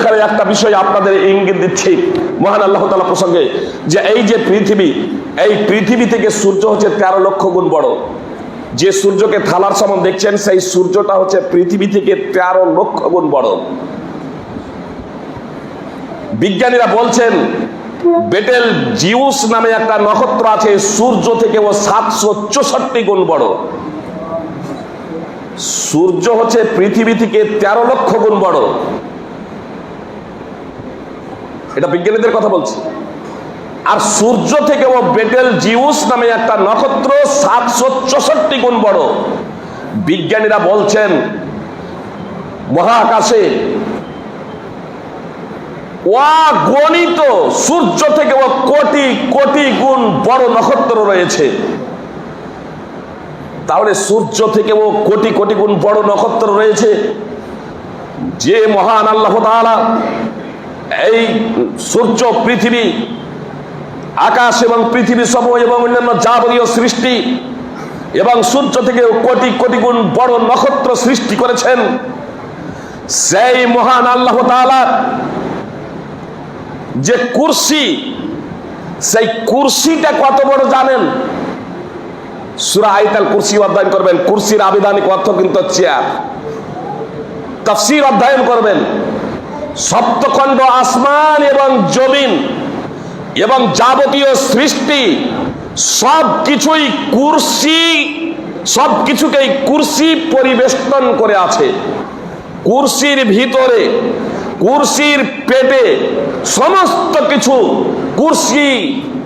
এখানে একটা বিষয় আপনাদের ইঙ্গিত দিচ্ছি মহান আল্লাহ তাআলা প্রসঙ্গে, যে এই যে পৃথিবী, এই পৃথিবী থেকে সূর্য হচ্ছে 13 লক্ষ গুণ বড়। যে সূর্যকে থালার সমান দেখছেন, সেই সূর্যটা হচ্ছে পৃথিবী থেকে 13 লক্ষ গুণ বড়। বিজ্ঞানীরা বলছেন বেটেল জিউস নামে একটা নক্ষত্র আছে, সূর্য থেকে ও 764 গুণ বড়। সূর্য হচ্ছে পৃথিবী থেকে 13 লক্ষ গুণ বড়। এটা বিজ্ঞানীদের কথা বলছি। আর সূর্য থেকে ও বেটেল জিউস নামে একটা নক্ষত্র 764 গুণ বড়। বিজ্ঞানীরা বলছেন মহাকাশে অগণিত সূর্য থেকে ও কোটি কোটি গুণ বড় নক্ষত্র রয়েছে। তাহলে সূর্য থেকে ও কোটি কোটি গুণ বড় নক্ষত্র রয়েছে। যে মহান আল্লাহ তাআলা এই সূর্য, পৃথিবী, আকাশ এবং পৃথিবী সমূহ এবং অন্যান্য যাবতীয় সৃষ্টি এবং সূর্য থেকে কোটি কোটি গুণ বড় নক্ষত্র সৃষ্টি করেছেন, সেই মহান আল্লাহ তাআলা যে কুরসি, সেই কুরসিটা কত বড় জানেন? সূরা আয়াতুল কুরসি অধ্যয়ন করবেন। কুরসির আবিধানিক অর্থ কিন্তু চেয়ার। তাফসীর অধ্যয়ন করবেন। সপ্তখণ্ড আসমান এবং জমিন এবং যাবতীয় সৃষ্টি সবকিছুই কুরসি, সবকিছুকেই কুরসি পরিবেষ্টন করে আছে। কুরসির ভিতরে, কুরসির পেটে সমস্ত কিছু, কুরসি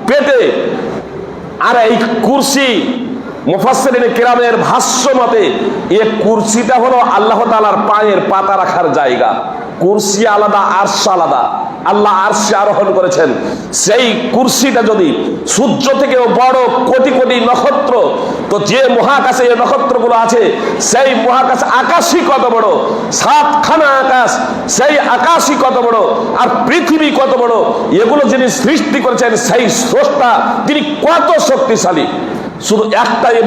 পেটে। আর এই কুরসি মুফাসসিরিনে কিরামের ভাষ্য মতে এই কুরসিটা হলো আল্লাহ তাআলার পায়ের পাতা রাখার জায়গা। কুরসি আলাদা, আরশ আলাদা। আল্লাহ আরশে আরোহণ করেছেন। সেই কুরসিটা যদি সূর্য থেকেও বড়, কোটি কোটি নক্ষত্র, তো যে মহাকাশে এই নক্ষত্রগুলো আছে, সেই মহাকাশ আকাশই কত বড়, 7খানা আকাশ, সেই আকাশই কত বড়, আর পৃথিবী কত বড়, এগুলো যিনি সৃষ্টি করেছেন সেই স্রষ্টা তিনি কত শক্তিশালী। শুধু একটাই